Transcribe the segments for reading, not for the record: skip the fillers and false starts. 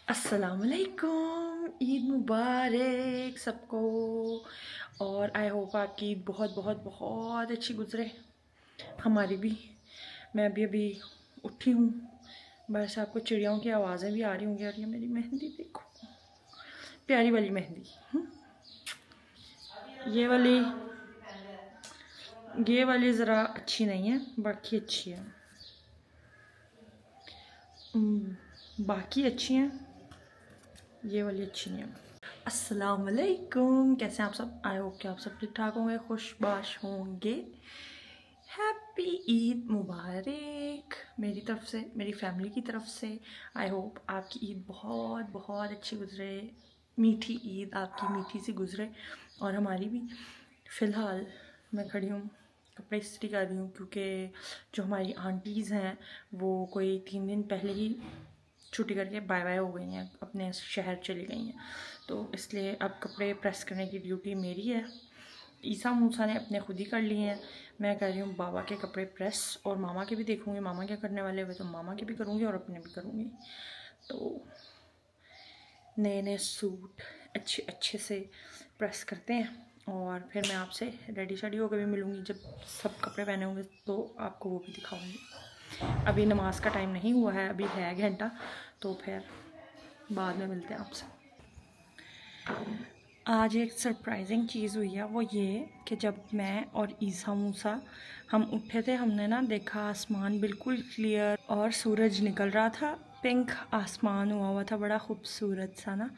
अस्सलामुअलैकुम, ईद मुबारक सबको। और आई होप आपकी ईद बहुत बहुत बहुत अच्छी गुजरे, हमारी भी। मैं अभी अभी उठी हूँ, बस आपको चिड़ियों की आवाज़ें भी आ रही होंगी। और ये मेरी मेहंदी देखो, प्यारी वाली मेहंदी। ये वाली ज़रा अच्छी नहीं है, बाकी अच्छी है। बाकी अच्छी हैं, ये वाली अच्छी नहीं है। अस्सलाम वालेकुम, कैसे हैं आप सब? आई होप कि आप सब ठीक ठाक होंगे, खुशबाश होंगे। हैप्पी ईद मुबारक मेरी तरफ से, मेरी फैमिली की तरफ से। आई होप आपकी ईद बहुत बहुत अच्छी गुजरे, मीठी ईद आपकी मीठी सी गुजरे और हमारी भी। फ़िलहाल मैं खड़ी हूँ, कपड़े इस्त्री कर रही हूँ, क्योंकि जो हमारी आंटीज़ हैं वो कोई 3 दिन पहले ही छुट्टी करके बाय बाय हो गई हैं, अपने शहर चली गई हैं। तो इसलिए अब कपड़े प्रेस करने की ड्यूटी मेरी है। ईसा मूसा ने अपने खुद ही कर लिए हैं, मैं कर रही हूँ बाबा के कपड़े प्रेस। और मामा के भी देखूँगी, मामा क्या करने वाले हुए तो मामा के भी करूँगी और अपने भी करूँगी। तो नए नए सूट अच्छे अच्छे से प्रेस करते हैं और फिर मैं आपसे रेडी शेडी होकर भी मिलूँगी। जब सब कपड़े पहने होंगे तो आपको वो भी दिखाऊँगी। अभी नमाज का टाइम नहीं हुआ है, अभी है घंटा, तो फिर बाद में मिलते हैं आपसे। आज एक सरप्राइजिंग चीज़ हुई है, वो ये कि जब मैं और ईसा मूसा हम उठे थे, हमने ना देखा आसमान बिल्कुल क्लियर और सूरज निकल रहा था। पिंक आसमान हुआ था, बड़ा खूबसूरत सा ना।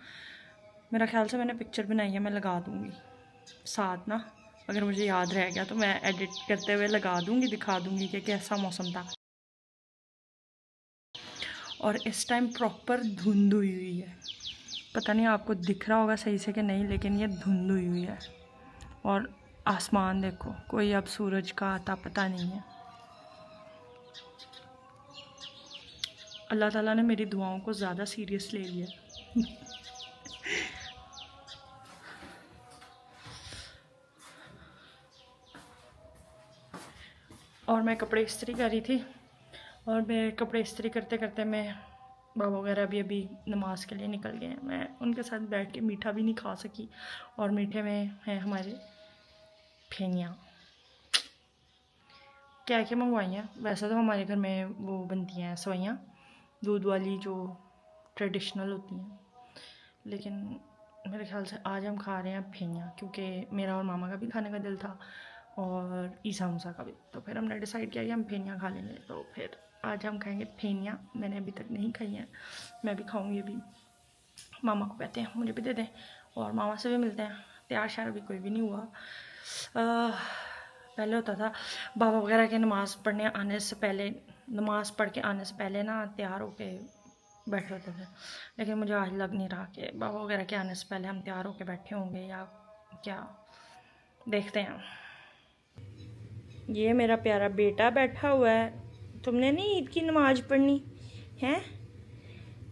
मेरा ख्याल से मैंने पिक्चर बनाई है, मैं लगा दूँगी साथ ना, अगर मुझे याद रह गया तो मैं एडिट करते हुए लगा दूँगी, दिखा दूँगी कि कैसा मौसम था। और इस टाइम प्रॉपर धुंध हुई है, पता नहीं आपको दिख रहा होगा सही से कि नहीं, लेकिन ये धुंध हुई है। और आसमान देखो, कोई अब सूरज का आता पता नहीं है। अल्लाह ताला ने मेरी दुआओं को ज़्यादा सीरियस ले लिया। और मैं कपड़े इस्त्री कर रही थी, और मैं कपड़े इस्त्री करते करते मैं बाबा वगैरह भी अभी नमाज के लिए निकल गए हैं। मैं उनके साथ बैठ के मीठा भी नहीं खा सकी। और मीठे में हैं हमारे फेनियाँ। क्या क्या मंगवाई हैं, वैसे तो हमारे घर में वो बनती हैं सवैयाँ, दूध वाली जो ट्रेडिशनल होती हैं, लेकिन मेरे ख्याल से आज हम खा रहे हैं फेनियाँ, क्योंकि मेरा और मामा का भी खाने का दिल था और ईसा मूसा का भी। तो फिर हमने डिसाइड किया कि हम फेनियाँ खा लेंगे, तो फिर आज हम खाएंगे फेनियाँ। मैंने अभी तक नहीं खाई हैं, मैं भी खाऊंगी अभी। मामा को कहते हैं मुझे भी दे दें, और मामा से भी मिलते हैं। तैयार शायर अभी कोई भी नहीं हुआ। पहले होता था बाबा वगैरह के नमाज़ पढ़ने आने से पहले, नमाज़ पढ़ के आने से पहले ना तैयार होके बैठे होते थे, लेकिन मुझे आज लग नहीं रहा कि बाबा वगैरह के आने से पहले हम तैयार होके बैठे होंगे या क्या। देखते हैं। ये मेरा प्यारा बेटा बैठा हुआ है। तुमने नहीं ईद की नमाज़ पढ़नी है?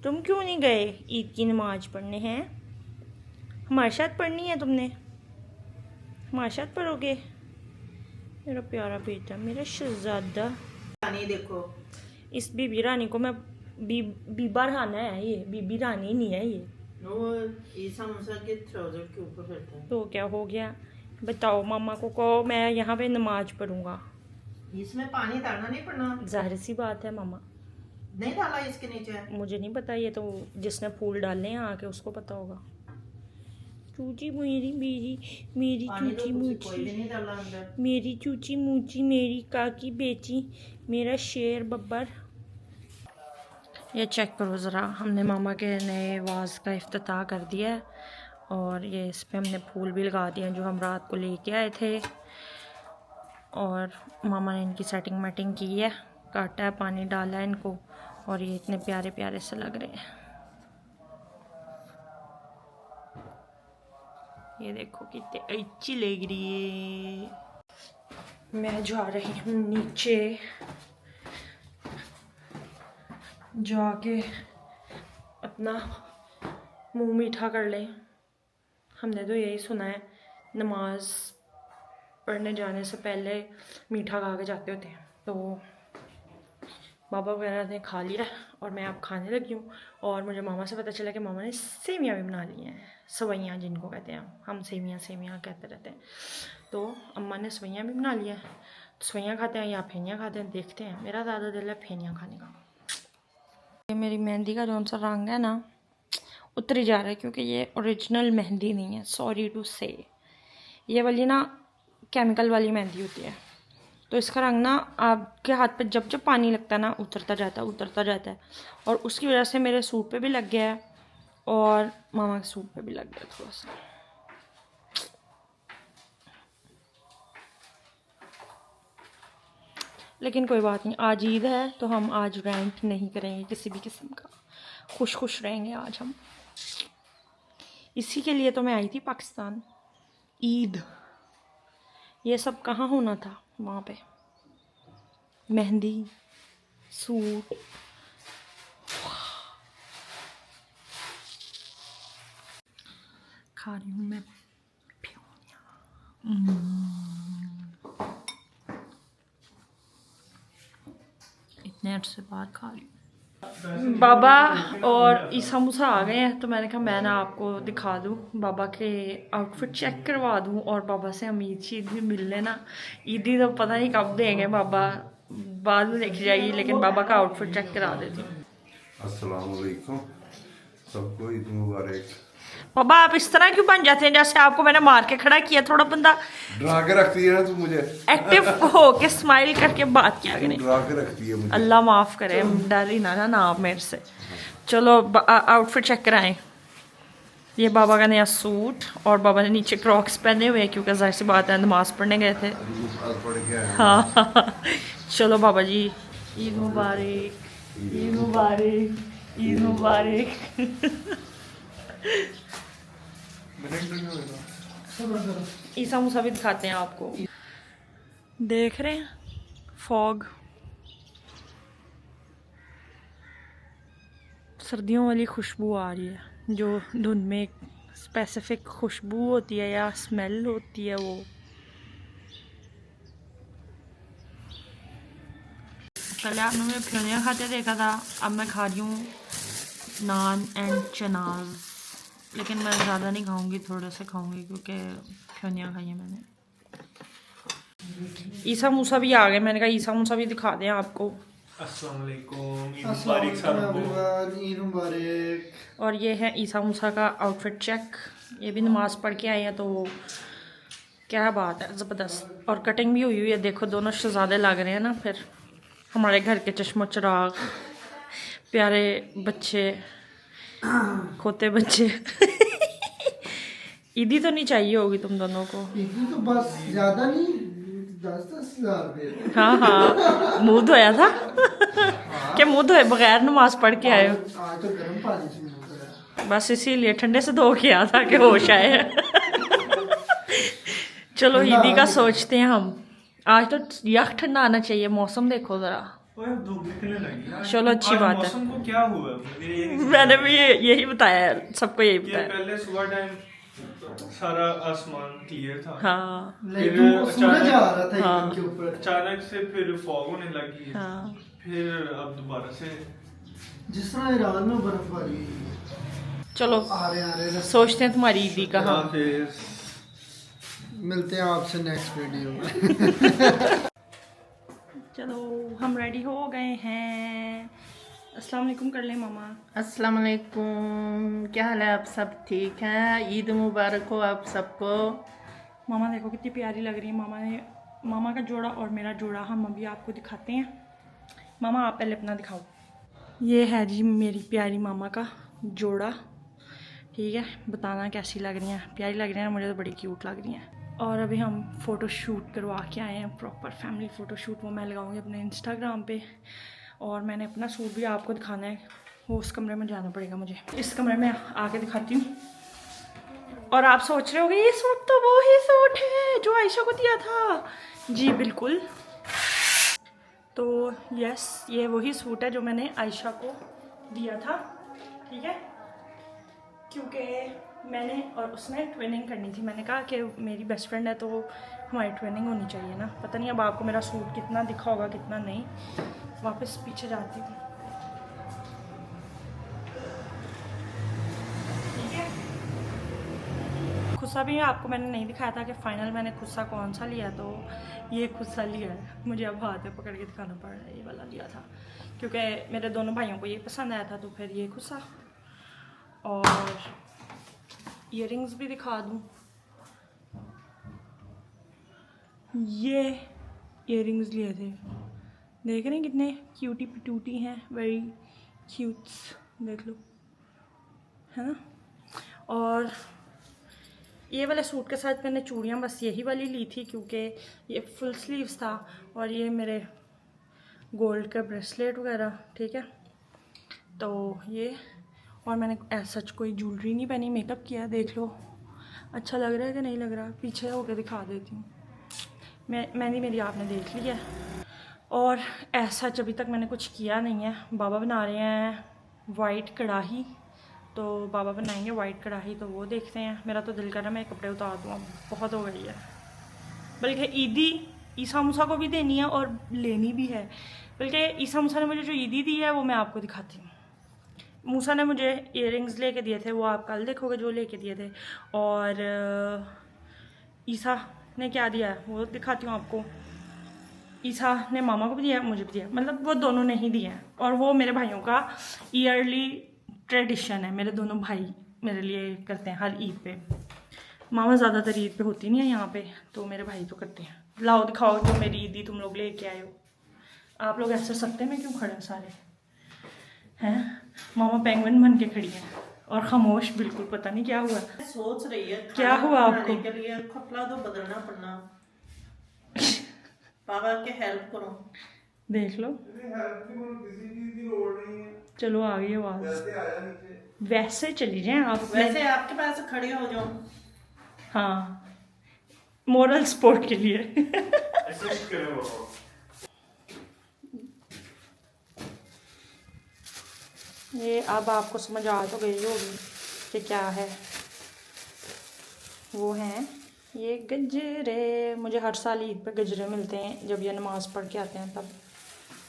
तुम क्यों नहीं गए ईद की नमाज़ पढ़ने? हैं, हमारे साथ पढ़नी है तुमने? हमारे साथ पढ़ोगे? मेरा प्यारा बेटा, मेरा शहजादा। रानी देखो, इस बीबी रानी को मैं बीबा राना है, ये बीबी रानी नहीं है ये। वो ईसा मूसा के ट्राउजर के ऊपर बैठा है। तो क्या हो गया? बताओ मामा को कहो मैं यहाँ पे नमाज पढ़ूंगा। इसमें पानी डालना नहीं पड़ना। जाहिर सी बात है मामा, नहीं डाला इसके नीचे। मुझे नहीं पता, ये तो जिसने फूल डाले हैं आके उसको पता होगा। चूची मेरी मेरी मेरी पानी तो चूची कोई भी मूची, नहीं डाला अंदर। मेरी चूची मूची, मेरी काकी बेची, मेरा शेर बब्बर। ये चेक करो ज़रा, हमने मामा के नए वाज़ का इफ्तिताह कर दिया है, और ये इस पे हमने फूल भी लगा दिए हैं जो हम रात को लेके आए थे। और मामा ने इनकी सेटिंग मेटिंग की है, काटा है, पानी डाला है इनको, और ये इतने प्यारे प्यारे से लग रहे हैं। ये देखो कितने अच्छी लग रही है। मैं जा रही हूँ नीचे, जाके अपना मुंह मीठा कर लें। हमने तो यही सुना है नमाज पढ़ने जाने से पहले मीठा खा के जाते होते हैं, तो बाबा वगैरह ने खा लिया और मैं अब खाने लगी हूँ। और मुझे मामा से पता चला कि मामा ने सेवियाँ भी बना ली हैं, सवैयाँ जिनको कहते हैं हम सेवियाँ सेवियाँ कहते रहते हैं। तो अम्मा ने सवैयाँ भी बना ली हैं, तो सवैयाँ खाते हैं या फेनियाँ खाते हैं, देखते हैं। मेरा ज़्यादा दिल है फेनियाँ खाने का। ये मेरी मेहंदी का जौन सा रंग है ना उतर ही जा रहा है, क्योंकि ये ओरिजिनल मेहंदी नहीं है, सॉरी टू से। ये वाली ना केमिकल वाली मेहंदी होती है, तो इसका रंग ना आपके हाथ पे जब जब पानी लगता है ना उतरता जाता है। और उसकी वजह से मेरे सूट पे भी लग गया है और मामा के सूट पे भी लग गया थोड़ा सा। लेकिन कोई बात नहीं, आज ईद है तो हम आज रेंट नहीं करेंगे किसी भी किस्म का, खुश खुश रहेंगे आज हम। इसी के लिए तो मैं आई थी पाकिस्तान। ईद ये सब कहाँ होना था वहाँ पे, मेहंदी, सूट। खा रही हूँ मैं इतने अरसे बाद खा रही हूँ। बाबा और ईसा मूसा आ गए हैं, तो मैंने कहा मैं ना आपको दिखा दूँ, बाबा के आउटफिट चेक करवा दूँ और बाबा से हम ईद शीद भी मिल लेना। ईदी तो पता नहीं कब देंगे बाबा, बाद में देखी जाएगी, लेकिन बाबा का आउटफिट चेक करा देती हूँ। अस्सलाम वालेकुम, सबको ईद मुबारक। बाबा आप इस तरह क्यों बन जाते हैं जैसे आपको मैंने मार के खड़ा किया? थोड़ा बंदा डरा के रखती है ना तू मुझे, एक्टिव हो के स्माइल करके बात किया करें। डरा के रखती है मुझे। अल्लाह माफ़ करे, डर ही ना आप मेरे से। चलो आउटफिट चेक कराएं। ये बाबा का नया सूट और बाबा ने नीचे क्रॉक्स पहने हुए हैं, क्योंकि जाहिर सी बात है नमाज पढ़ने गए थे। हाँ चलो बाबा जी, ईद मुबारक, ईद मुबारक, ईद मुबारक। ईसा मूसा भी दिखाते हैं आपको। देख रहे हैं फॉग, सर्दियों वाली खुशबू आ रही है, जो धुंध में एक स्पेसिफिक खुशबू होती है या स्मेल होती है वो। पहले आपने मुझे फ्योनिया खाते देखा था, अब मैं खा रही हूँ नान एंड चनाज, लेकिन मैं ज़्यादा नहीं खाऊंगी, थोड़े से खाऊंगी क्योंकि फ्योनिया खाई है मैंने। ईसा मूसा भी आ गए, मैंने कहा ईसा मूसा भी दिखा दें आपको। अस्सलाम वालेकुम, ईद मुबारक सबको। ईद मुबारक। और ये है ईसा मूसा का आउटफिट चेक, ये भी नमाज पढ़ के आए हैं, तो क्या बात है, ज़बरदस्त। और कटिंग भी हुई हुई है, देखो दोनों शहजादे लग रहे हैं ना, फिर हमारे घर के चश्मो चिराग, प्यारे बच्चे, खोते बच्चे। ईदी तो नहीं चाहिए होगी तुम दोनों को? ईदी तो बस ज्यादा नहीं, 10,000 रुपये। हाँ मुँह धोया था? क्या मुँह धोए बगैर नमाज पढ़ के आए हो? आज तो गर्म पानी से मुंह धोया। बस इसीलिए ठंडे से धो के आया था कि होश आए। चलो ईदी का सोचते हैं हम। आज तो यख ठंडा आना चाहिए, मौसम देखो जरा। ओए धूप निकलने लगी यार। चलो अच्छी आज बात है। मौसम को क्या हुआ मुझे ये नहीं मैंने भी यही बताया है, सबको यही समझ। ये बताया। पहले सुबह टाइम सारा आसमान क्लियर था, हाँ लेकिन सूरज आ रहा था हाँ। एकदम के ऊपर। अचानक से फिर फॉग होने लगी, हाँ फिर अब दोबारा से जिस तरह ईरान में बर्फबारी हुई। चलो आ रहे सोचते हैं तुम्हारी ईदी का। हाँ फिर मिलते हैं आपसे नेक्स्ट वीडियो में। चलो हम रेडी हो गए हैं। अस्सलाम वालेकुम कर ले मामा। अस्सलाम वालेकुम, क्या हाल है? आप सब ठीक हैं? ईद मुबारक हो आप सबको। मामा देखो कितनी प्यारी लग रही है। मामा का जोड़ा और मेरा जोड़ा हम अभी आपको दिखाते हैं। मामा आप पहले अपना दिखाओ। ये है जी मेरी प्यारी मामा का जोड़ा, ठीक है? बताना कैसी लग रही हैं। प्यारी लग रही हैं, मुझे तो बड़ी क्यूट लग रही हैं। और अभी हम फ़ोटो शूट करवा के आए हैं, प्रॉपर फैमिली फ़ोटो शूट। वो मैं लगाऊंगी अपने इंस्टाग्राम पे। और मैंने अपना सूट भी आपको दिखाना है, वो उस कमरे में जाना पड़ेगा मुझे। इस कमरे में आके दिखाती हूँ। और आप सोच रहे होगे ये सूट तो वो ही सूट है जो आयशा को दिया था। जी बिल्कुल, तो यस ये वही सूट है जो मैंने आयशा को दिया था, ठीक है? क्योंकि मैंने और उसने ट्विनिंग करनी थी। मैंने कहा कि मेरी बेस्ट फ्रेंड है तो हमारी ट्विनिंग होनी चाहिए ना। पता नहीं अब आपको मेरा सूट कितना दिखा होगा कितना नहीं। वापस पीछे जाती हूँ। ठीक है, खुस्सा भी आपको मैंने नहीं दिखाया था कि फ़ाइनल मैंने खुस्सा कौन सा लिया। तो ये खुस्सा लिया है, मुझे अब हाथ में पकड़ के दिखाना पड़ रहा है। ये वाला लिया था क्योंकि मेरे दोनों भाइयों को ये पसंद आया था, तो फिर ये खुस्सा। और इयररिंग्स भी दिखा दूँ। ये इयररिंग्स लिए थे, देख रहे हैं कितने क्यूटी पिटूटी हैं, वेरी क्यूट्स, देख लो, है ना। और ये वाले सूट के साथ मैंने चूड़ियाँ बस यही वाली ली थी क्योंकि ये फुल स्लीव्स था। और ये मेरे गोल्ड का ब्रेसलेट वगैरह, ठीक है। तो ये, और मैंने ऐसा सच कोई ज्वेलरी नहीं पहनी, मेकअप किया, देख लो अच्छा लग रहा है कि नहीं लग रहा। पीछे होकर दिखा देती हूँ। मैंने मेरी आपने देख ली है। और ऐसा अभी तक मैंने कुछ किया नहीं है। बाबा बना रहे हैं वाइट कढ़ाई, तो बाबा बनाएंगे वाइट कढ़ाई, तो वो देखते हैं। मेरा तो दिल कर रहा है मैं कपड़े उतार दूँ, अब बहुत हो गई है। बल्कि ईदी ईसा मूसा को भी देनी है और लेनी भी है। बल्कि ईसा मूसा ने मुझे जो ईदी दी है वो मैं आपको दिखाती हूँ। मूसा ने मुझे इयररिंग्स लेके दिए थे, वो आप कल देखोगे जो लेके दिए थे। और ईसा ने क्या दिया है वो दिखाती हूँ आपको। ईसा ने मामा को भी दिया, मुझे भी दिया, मतलब वो दोनों ने ही दिया है। और वो मेरे भाइयों का ईयरली ट्रेडिशन है। मेरे दोनों भाई मेरे लिए करते हैं हर ईद पे। मामा ज़्यादातर ईद पे होती नहीं है यहाँ पे, तो मेरे भाई तो करते हैं। लाओ दिखाओ जो मेरी ईदी तुम लोग लेके आए हो। आप लोग ऐसे सकते में क्यों खड़े हैं सारे हैं। मामा पेंगुइन बन के खड़ी है और खामोश बिल्कुल, पता नहीं क्या हुआ। सोच रही है क्या हुआ आपको? के लिए कपड़ा तो बदलना पड़ना। पापा के हेल्प करो। देख लो, चलो आ गई आवाज। वैसे चली जाए आप, वैसे आपके पास खड़े हो जाओ। हाँ, मोरल सपोर्ट के लिए। असिस्ट करें बाबा। ये अब आपको समझ आ तो गई होगी कि क्या है। वो हैं ये गजरे। मुझे हर साल ईद पे गजरे मिलते हैं जब ये नमाज़ पढ़ के आते हैं तब।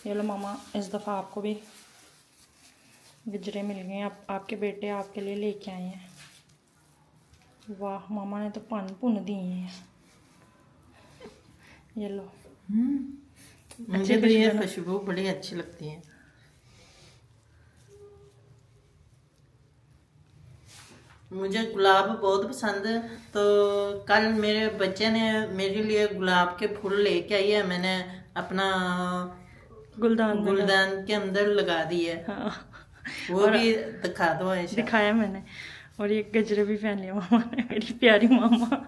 ये लो मामा, इस दफ़ा आपको भी गजरे मिल गए हैं। आपके बेटे आपके लिए लेके आए हैं। वाह, मामा ने तो पुन दिए हैं। ये लो। मुझे तो ये खुशबू बड़ी अच्छी लगती है। मुझे गुलाब बहुत पसंद है, तो कल मेरे बच्चे ने मेरे लिए गुलाब के फूल लेके आई है। मैंने अपना गुलदान के अंदर लगा दी है। हाँ, वो भी दिखा दो ऐसा। दिखाया मैंने। और ये गजरे भी पहन लिया मामा ने, मेरी प्यारी मामा।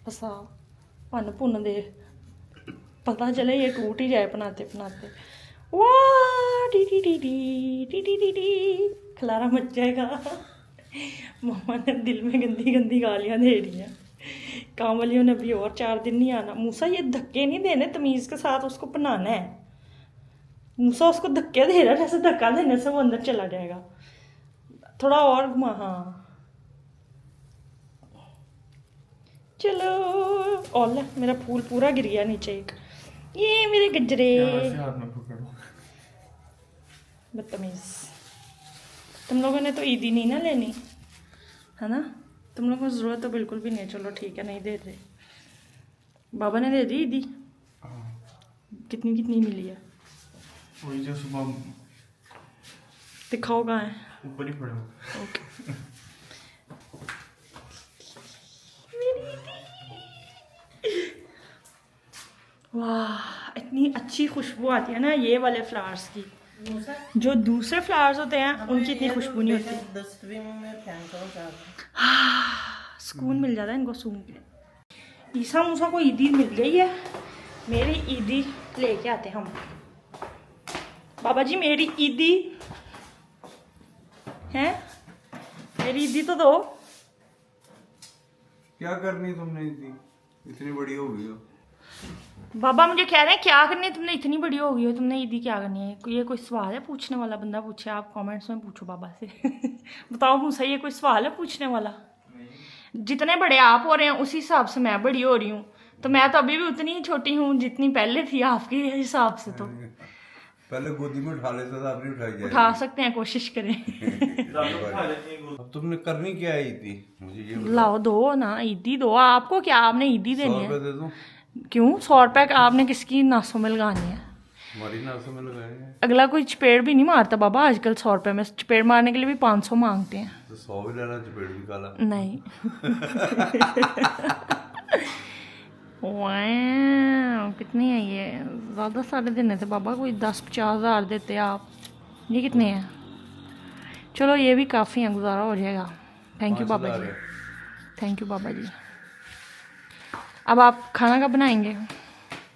ऐसा पुन दे, पता चले ये टूट ही जाए बनाते बनाते। वाह, टी टी टी टी टी टी टी टी, खलारा मच जाएगा। मामा ने दिल में गंदी गंदी गालियाँ दे रही हैं। काम वालियों ने भी और 4 दिन नहीं आना। मूसा ये धक्के नहीं देने, तमीज़ के साथ उसको बनाना है। मूसा उसको धक्के दे रहा है, जैसे धक्का देने से वो अंदर चला जाएगा। थोड़ा और घुमा, हाँ चलो। और ले, मेरा फूल पूरा गिर गया नीचे एक। ये मेरे गजरे। हाथ में पकड़ो। बदतमीज। तुम लोगों ने तो ईदी नहीं ना लेनी है ना। तुम लोगों को ज़रूरत तो बिल्कुल भी नहीं है। चलो ठीक है, नहीं दे रहे। बाबा ने दे दी ईदी। कितनी कितनी मिली है? वही जो सुबह दिखाओ कहाँ है। ऊपर ही पड़े हो। ओके। वाह, इतनी अच्छी खुशबू आती है ना ये वाले फ्लावर्स की। जो दूसरे फ्लावर्स होते हैं उनकी इतनी खुशबू नहीं होती। सुकून मिल जाता है इनको सूंघ के। ईसा मूसा को ईदी मिल गई है, मेरी ईदी लेके आते हम। बाबा जी मेरी ईदी है, मेरी ईदी तो दो। क्या करनी तुमने इतनी बड़ी हो गई हो। बाबा मुझे कह रहे हैं क्या करनी है, तुमने इतनी बड़ी हो गई हो, तुमने ईदी क्या करनी है? ये कोई सवाल है पूछने वाला? बंदा पूछे, आप कमेंट्स में पूछो बाबा से। बताओ मुझसे, ये कोई सवाल है पूछने वाला? जितने बड़े आप हो रहे हैं उसी हिसाब से मैं बड़ी हो रही हूँ, तो मैं तो अभी भी उतनी ही छोटी हूँ जितनी पहले थी आपके हिसाब से। तो पहले गोदी में उठा लेता था, आपने उठाई उठा सकते हैं, कोशिश करें। अब तुमने करनी क्या है थी मुझे ये लाओ दो ना, ईदी दो। आपको क्या, आपने ईदी 100 देनी रुपए है? दे दूं? क्यों 100 रुपए का आपने किसकी नासों में लगानी है? हमारी नासों में लगाएंगे अगला कोई चपेड़ भी नहीं मारता बाबा आजकल। 100 रुपए में चपेड़ मारने के लिए भी 500 मांगते हैं। तो 100 भी लेना, चपेट भी काला। नहीं। वाह, कितनी है ये? ज़्यादा सारे देने थे बाबा, कोई 10-50 हज़ार देते आप। ये कितने हैं? चलो ये भी काफ़ी है, गुजारा हो जाएगा। थैंक यू बाबा जी, थैंक यू बाबा जी। अब आप खाना कब बनाएंगे?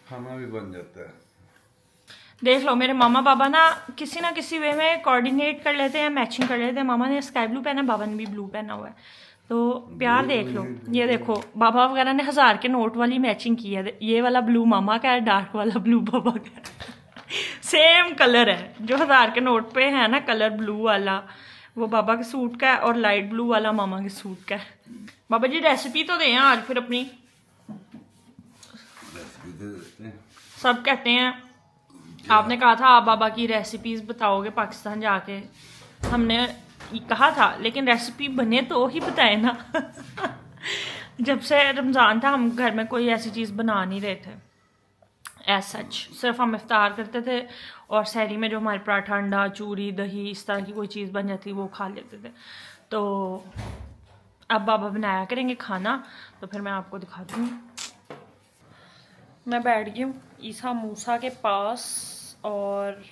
खाना भी बन जाता है। देख लो मेरे मामा बाबा ना किसी वे में कोऑर्डिनेट कर लेते हैं, मैचिंग कर लेते हैं। मामा ने स्काई ब्लू पहना है, बाबा ने भी ब्लू पहना हुआ है, तो प्यार देख लो। ये देखो बाबा वगैरह ने 1000 के नोट वाली मैचिंग की है। ये वाला ब्लू मामा का है, डार्क वाला ब्लू बाबा का है। सेम कलर है, जो 1000 के नोट पे है ना कलर ब्लू वाला, वो बाबा के सूट का है, और लाइट ब्लू वाला मामा के सूट का है। बाबा जी रेसिपी तो दें आज फिर अपनी। सब कहते हैं आपने कहा था आप बाबा की रेसिपीज बताओगे पाकिस्तान जाके, हमने कहा था, लेकिन रेसिपी बने तो ही बताए ना। जब से रमज़ान था हम घर में कोई ऐसी चीज़ बना नहीं रहे थे एज सच। सिर्फ हम इफ्तार करते थे और सहरी में जो हमारे पराठा, अंडा, चूरी, दही, इस तरह की कोई चीज़ बन जाती वो खा लेते थे। तो अब बाबा बनाया करेंगे खाना, तो फिर मैं आपको दिखा दूँगी। मैं बैठ गई हूँ ईसा मूसा के पास, और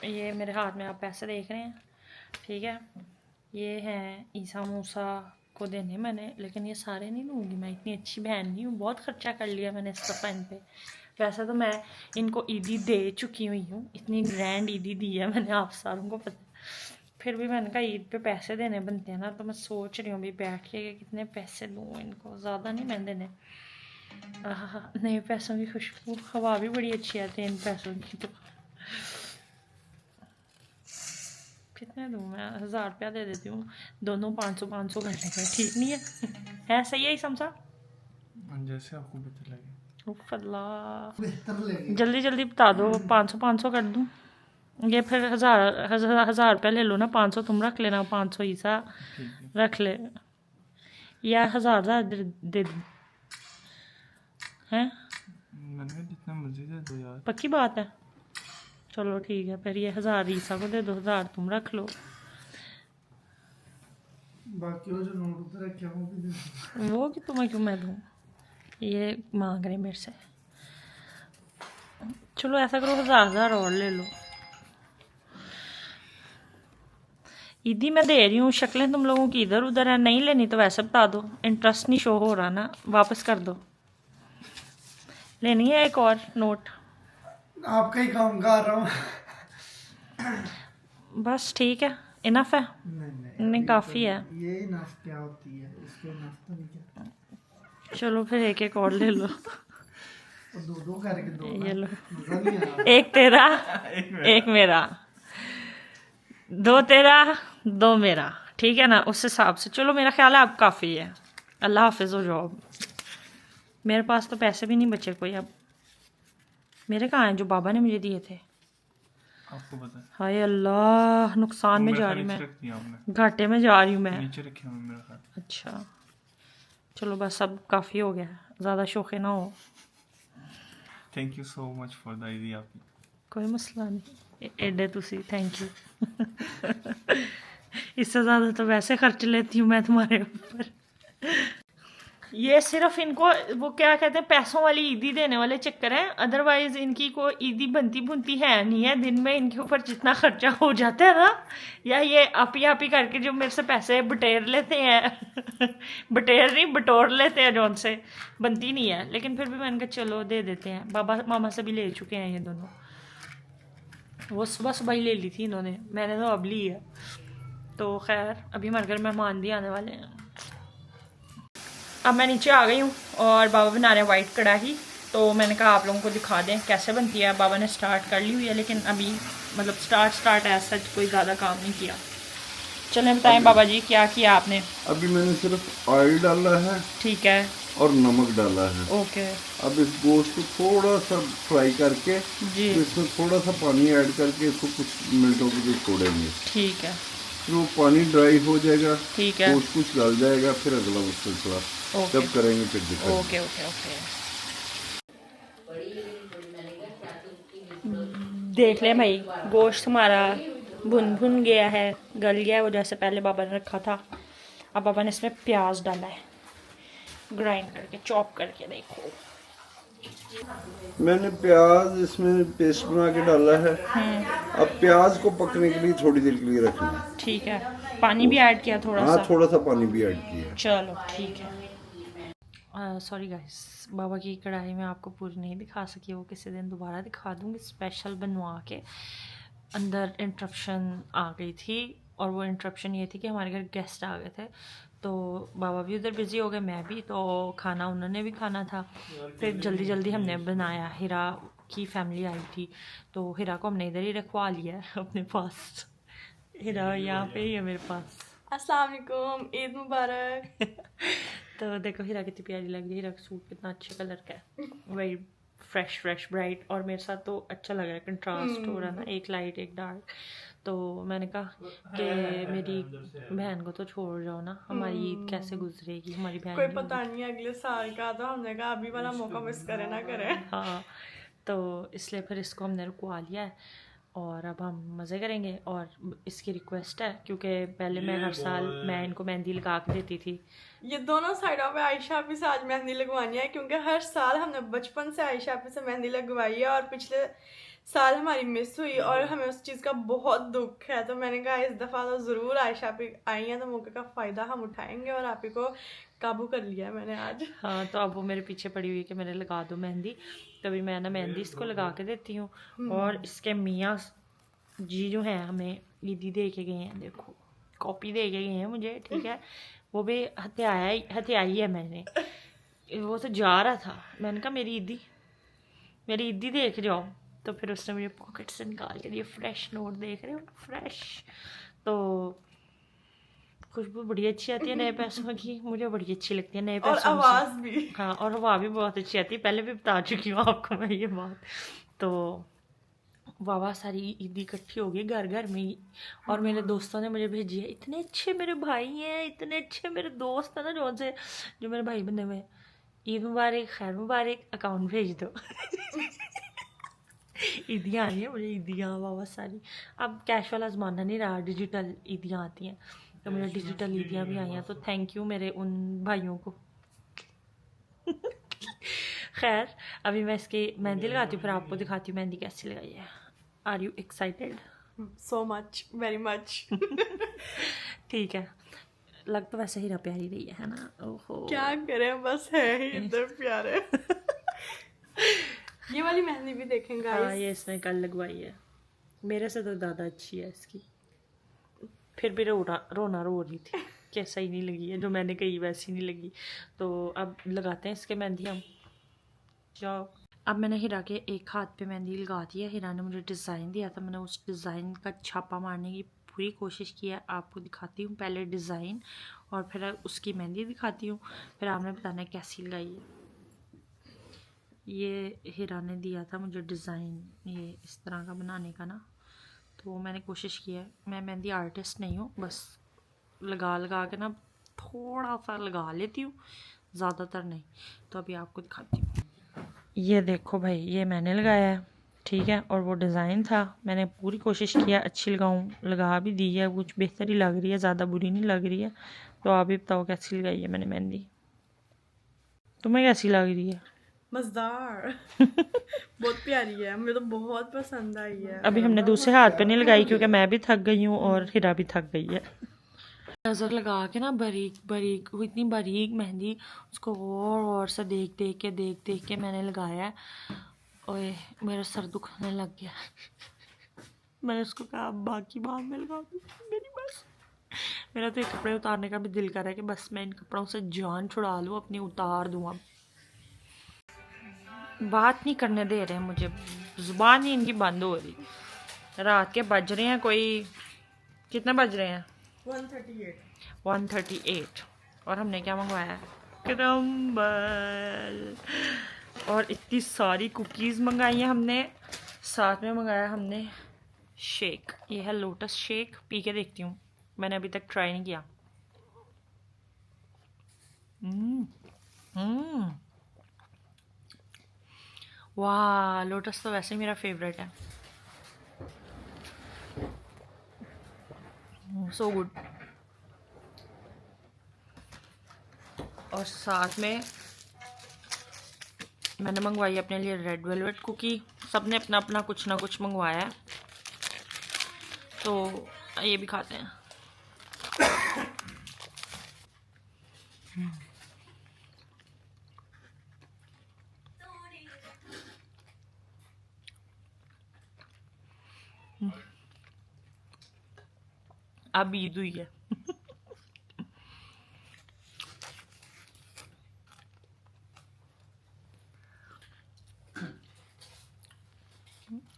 ये मेरे हाथ में आप पैसे देख रहे हैं, ठीक है? ये हैं ईसा मूसा को देने मैंने, लेकिन ये सारे नहीं दूँगी मैं, इतनी अच्छी बहन नहीं हूँ। बहुत खर्चा कर लिया मैंने इस दफ़ा इन पे। वैसे तो मैं इनको ईदी दे चुकी हुई हूँ, इतनी ग्रैंड ईदी दी है मैंने, आप सारों को पता। फिर भी मैंने कहा ईद पे पैसे देने बनते हैं ना, तो मैं सोच रही हूँ भी बैठ के कितने पैसे दूँ इनको। ज़्यादा नहीं मैं देने। नए पैसों की खुशबू, हवा भी बड़ी अच्छी आती है इन पैसों की। तो कितने दूँ मैं? 1000 रुपया दे देती हूँ, दोनों 500-500 कर लेंगे, ठीक नहीं है? सही है समझा? जैसे आपको बेहतर लगे। उफ अल्लाह, बेहतर लगे। जल्दी जल्दी बता दो। 500-500 कर दूँ? ये फिर 1000 रुपया ले लो ना, 500 तुम रख लेना, 500 ईसा रख ले, या 1000 दे दूँ हैं? मैंने कहा जितना मर्जी दे दो यार। पक्की बात है? चलो ठीक है, फिर ये 1000 ईसा को दे दो, 1000 तुम रख लो। बाकी वो जो नोट उधर रखे वो भी दे दो। वो कि तुम्हें क्यों मैं दूँ? ये मांग रहे मेरे से। चलो ऐसा करो, 1000 और ले लो। ईदी मैं दे रही हूँ, शक्लें तुम लोगों की इधर उधर है, नहीं लेनी तो वैसे बता दो। इंटरेस्ट नहीं शो हो रहा ना, वापस कर दो। लेनी है एक और नोट? आपका ही काम कर रहा हूँ। बस ठीक है, इनफ है? नहीं काफ़ी है। ये नफ क्या होती है, इसके नफ तो नहीं क्या। चलो फिर एक और ले लो। और दो करके दो ये लो, मजा नहीं आया। एक तेरा एक मेरा, 2 तेरा 2 मेरा, ठीक है ना? उस हिसाब से चलो, मेरा ख्याल है अब काफ़ी है। अल्लाह हाफिज़ हो जाओ। मेरे पास तो पैसे भी नहीं बचे कोई अब। मेरे कहाँ हैं जो बाबा ने मुझे दिए थे? आपको पता है। हाय अल्लाह, नुकसान में जा रही मैं, घाटे में जा रही हूँ मैं। नीचे रखे हुए मेरा ख्याल। अच्छा चलो बस, अब काफ़ी हो गया, ज़्यादा शौक़ ना हो। Thank you so much for the idea. कोई मसला नहीं, एडे तुसी थैंक यू। इससे ज़्यादा तो वैसे खर्च लेती हूँ मैं तुम्हारे ऊपर। ये सिर्फ इनको वो क्या कहते हैं, पैसों वाली ईदी देने वाले चक्कर हैं, अदरवाइज इनकी कोई ईदी बनती बुनती है नहीं है। दिन में इनके ऊपर जितना खर्चा हो जाता है ना, या ये आपी करके जो मेरे से पैसे बटेर लेते हैं बटेर नहीं बटोर लेते हैं, जो उनसे बनती नहीं है। लेकिन फिर भी मैंने कहा चलो दे देते हैं। बाबा मामा से भी ले चुके हैं ये दोनों, वो सुबह ही ले ली थी इन्होंने, मैंने तो अब ली है। तो खैर अभी हमारे घर मेहमान भी आने वाले हैं। अब मैं नीचे आ गई हूँ और बाबा बना रहे हैं वाइट कढ़ाई। तो मैंने कहा आप लोगों को दिखा दें कैसे बनती है। बाबा ने स्टार्ट कर ली हुई है, लेकिन अभी मतलब स्टार्ट ऐसा कोई ज़्यादा काम नहीं किया। चलें बताएं बाबा जी क्या किया आपने। अभी मैंने सिर्फ ऑयल डाला है ठीक है, और नमक डाला है। ओके अब इस गोश्त को थोड़ा सा फ्राई करके जी, तो इसमें थोड़ा सा पानी ऐड करके इसको कुछ मिनटों के लिए छोड़ेंगे। ठीक है, फिर वो पानी ड्राई हो जाएगा, ठीक है, गोश्त कुछ गल जाएगा, फिर अगला सिलसिला ओके जब करेंगे फिर दिखाएंगे। Okay okay okay. देख लें भाई, गोश्त हमारा भुन गया है, गल गया है, वो जैसे पहले बाबा ने रखा था। अब बाबा ने इसमें प्याज डाला है, ग्राइंड करके चॉप करके। देखो मैंने प्याज इसमें पेस्ट बना के डाला है। अब प्याज को पकने के लिए थोड़ी देर के लिए रखना है। ठीक है, पानी भी ऐड किया थोड़ा हाँ, सा। थोड़ा सा पानी भी ऐड किया। चलो ठीक है। सॉरी गाइस, बाबा की कढ़ाई में आपको पूरी नहीं दिखा सकी, वो किसी दिन दोबारा दिखा दूँगी स्पेशल बनवा के। अंदर इंटरप्शन आ गई थी, और वो इंटरप्शन ये थी कि हमारे घर गेस्ट आ गए थे, तो बाबा भी उधर बिज़ी हो गए, मैं भी, तो खाना उन्होंने भी खाना था। फिर जल्दी जल्दी हमने बनाया। हिरा की फैमिली आई थी, तो हिरा को हमने इधर ही रखवा लिया है अपने पास। हिरा यहाँ पे ही है मेरे पास। अस्सलाम वालेकुम, ईद मुबारक। तो देखो हिरा कितनी प्यारी लग रही है, हिरा का सूट कितना अच्छे कलर का है, वही फ्रेश ब्राइट, और मेरे साथ तो अच्छा लग रहा है, कंट्रास्ट हो रहा है ना, एक लाइट एक डार्क। तो मैंने कहा कि मेरी बहन को तो छोड़ जाओ ना, हमारी ईद कैसे गुजरेगी, हमारी बहन कोई पता नहीं अगले साल का, तो हमने कहा अभी वाला मौका मिस करे ना करें। हाँ, तो इसलिए फिर इसको हमने रुकवा लिया है, और अब हम मज़े करेंगे। और इसकी रिक्वेस्ट है, क्योंकि पहले मैं हर साल मैं इनको मेहंदी लगा के देती थी। ये दोनों साइडों पे आयशा भी से आज मेहंदी लगवानी है, क्योंकि हर साल हमने बचपन से आयशा भी से मेहंदी लगवाई है, और पिछले साल हमारी मिस हुई और हमें उस चीज़ का बहुत दुख है। तो मैंने कहा इस दफ़ा तो ज़रूर आयशा पे आई हैं, तो मौके का फ़ायदा हम उठाएंगे, और आप ही को काबू कर लिया है मैंने आज। हाँ, तो अब वो मेरे पीछे पड़ी हुई है कि मैंने लगा दो मेहंदी। कभी मैं ना मेहंदी इसको लगा के देती हूँ, और इसके मियाँ जी जो हैं हमें ईदी दे के गए हैं, देखो कॉपी दे के गए हैं मुझे, ठीक है। वो भी हथियाई है मैंने, वो तो जा रहा था, मैंने कहा मेरी ईदी देख जाओ, तो फिर उसने मुझे पॉकेट से निकाल के दिए फ्रेश नोट, देख रहे हो फ्रेश। तो खुशबू बड़ी अच्छी आती है नए पैसों की, मुझे बड़ी अच्छी लगती है नए पैसों से। और आवाज़ भी, हाँ, और हवा भी बहुत अच्छी आती है, पहले भी बता चुकी हूँ आपको मैं ये बात। तो वाह सारी ईदी इकट्ठी हो गई घर में ही, और मेरे दोस्तों ने मुझे भेजी है। इतने अच्छे मेरे भाई हैं, इतने अच्छे मेरे दोस्त हैं ना, जो मेरे भाई बने हुए हैं। ईद मुबारक, खैर मुबारक, अकाउंट भेज दो। ईदियाँ आ रही हैं मुझे, ईदियाँ वाह सारी। अब कैश वाला ज़माना नहीं रहा, डिजिटल ईदियाँ आती हैं, तो मुझे डिजिटल ईदियाँ भी आई हैं, तो थैंक यू मेरे उन भाइयों को। खैर, अभी मैं इसकी मेहंदी लगाती हूँ, फिर आपको दिखाती हूँ मेहंदी कैसी लगाई है। Are you excited? So much, very much. ठीक है, लग तो वैसे हीरा प्यारी रही है ना। ओहो, क्या करें, बस है ही इधर प्यारे। ये वाली मेहंदी भी देखेंगे। हाँ, ये इसने कल लगवाई है, मेरे से तो ज़्यादा अच्छी है इसकी। फिर भी रोना रो रही थी कि सही नहीं लगी है, जो मैंने कही वैसी नहीं लगी। तो अब लगाते हैं इसके मेहंदी हम। जाओ, अब मैंने हिरा के एक हाथ पे मेहंदी लगा दी है। हिरा ने मुझे डिज़ाइन दिया था, मैंने उस डिज़ाइन का छापा मारने की पूरी कोशिश की है। आपको दिखाती हूँ पहले डिज़ाइन, और फिर उसकी मेहंदी दिखाती हूँ, फिर आपने बताना है कैसी लगाई है। ये हिरा ने दिया था मुझे डिज़ाइन, ये इस तरह का बनाने का ना, तो मैंने कोशिश की है। मैं मेहंदी आर्टिस्ट नहीं हूँ, बस लगा के ना थोड़ा सा लगा लेती हूँ, ज़्यादातर नहीं। तो अभी आपको दिखाती हूँ। ये देखो भाई, ये मैंने लगाया है, ठीक है, और वो डिज़ाइन था। मैंने पूरी कोशिश किया अच्छी लगाऊं, लगा भी दी है, कुछ बेहतर ही लग रही है, ज़्यादा बुरी नहीं लग रही है। तो आप भी बताओ कैसी लगाई है मैंने मेहंदी, तुम्हें कैसी लग रही है? मज़ेदार। बहुत प्यारी है, मुझे तो बहुत पसंद आई है। अभी हमने दूसरे हाथ पे नहीं लगाई, क्योंकि मैं भी थक गई हूँ और हिरा भी थक गई है। नज़र लगा के ना बारीक वो इतनी बारीक मेहंदी, उसको और से देख के मैंने लगाया है। ओए, मेरा सर दुखने लग गया। मैंने उसको कहा बाकी बाद में लगा दूँ मेरी, बस मेरा तो ये कपड़े उतारने का भी दिल कर रहा है कि बस मैं इन कपड़ों से जान छुड़ा लूँ अपनी, उतार दूँ अब। बात नहीं करने दे रहे हैं मुझे, ज़ुबान ही इनकी बंद हो रही। रात के बज रहे हैं कोई, कितने बज रहे हैं? 1:38 और हमने क्या मंगवाया है? क्रम्बल। और इतनी सारी कुकीज़ मंगाई हैं हमने, साथ में मंगाया हमने शेक। ये है लोटस शेक, पी के देखती हूँ, मैंने अभी तक ट्राई नहीं किया। वाह, लोटस तो वैसे ही मेरा फेवरेट है। So good. और साथ में मैंने मंगवाई अपने लिए रेड वेलवेट कुकी। सबने अपना अपना कुछ ना कुछ मंगवाया है, तो ये भी खाते हैं। अब ईद हुई है।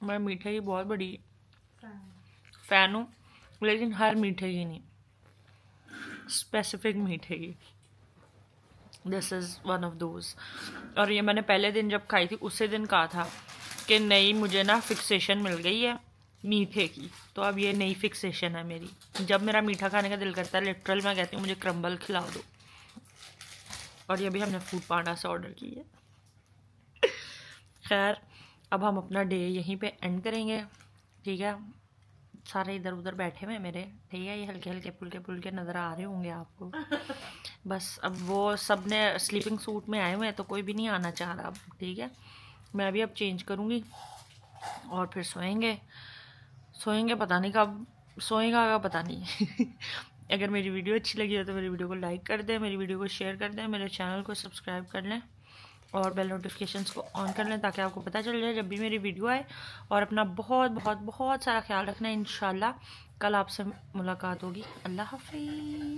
मैं मीठे की बहुत बड़ी फैन हूँ, लेकिन हर मीठे की नहीं, स्पेसिफिक मीठे की। This is one of those. और ये मैंने पहले दिन जब खाई थी उसी दिन कहा था कि नहीं, मुझे ना फिक्सेशन मिल गई है मीठे की, तो अब ये नई फिक्सेशन है मेरी। जब मेरा मीठा खाने का दिल करता है, लिटरल मैं कहती हूँ मुझे क्रम्बल खिला दो। और ये भी हमने फूड पांडा से ऑर्डर की है। खैर, अब हम अपना डे यहीं पे एंड करेंगे, ठीक है। सारे इधर उधर बैठे हुए मेरे, ठीक है, ये हल्के हल्के पुलके नज़र आ रहे होंगे आपको। बस अब वो सब ने स्लीपिंग सूट में आए हुए हैं, तो कोई भी नहीं आना चाह रहा अब, ठीक है। मैं भी अब चेंज करूँगी और फिर सोएंगे पता नहीं कब सोएगा का पता नहीं। अगर मेरी वीडियो अच्छी लगी हो तो मेरी वीडियो को लाइक कर दें, मेरी वीडियो को शेयर कर दें, मेरे चैनल को सब्सक्राइब कर लें और बेल नोटिफिकेशंस को ऑन कर लें, ताकि आपको पता चल जाए जब भी मेरी वीडियो आए। और अपना बहुत बहुत बहुत सारा ख्याल रखना है। इंशाल्लाह कल आपसे मुलाकात होगी। अल्लाह हाफिज़।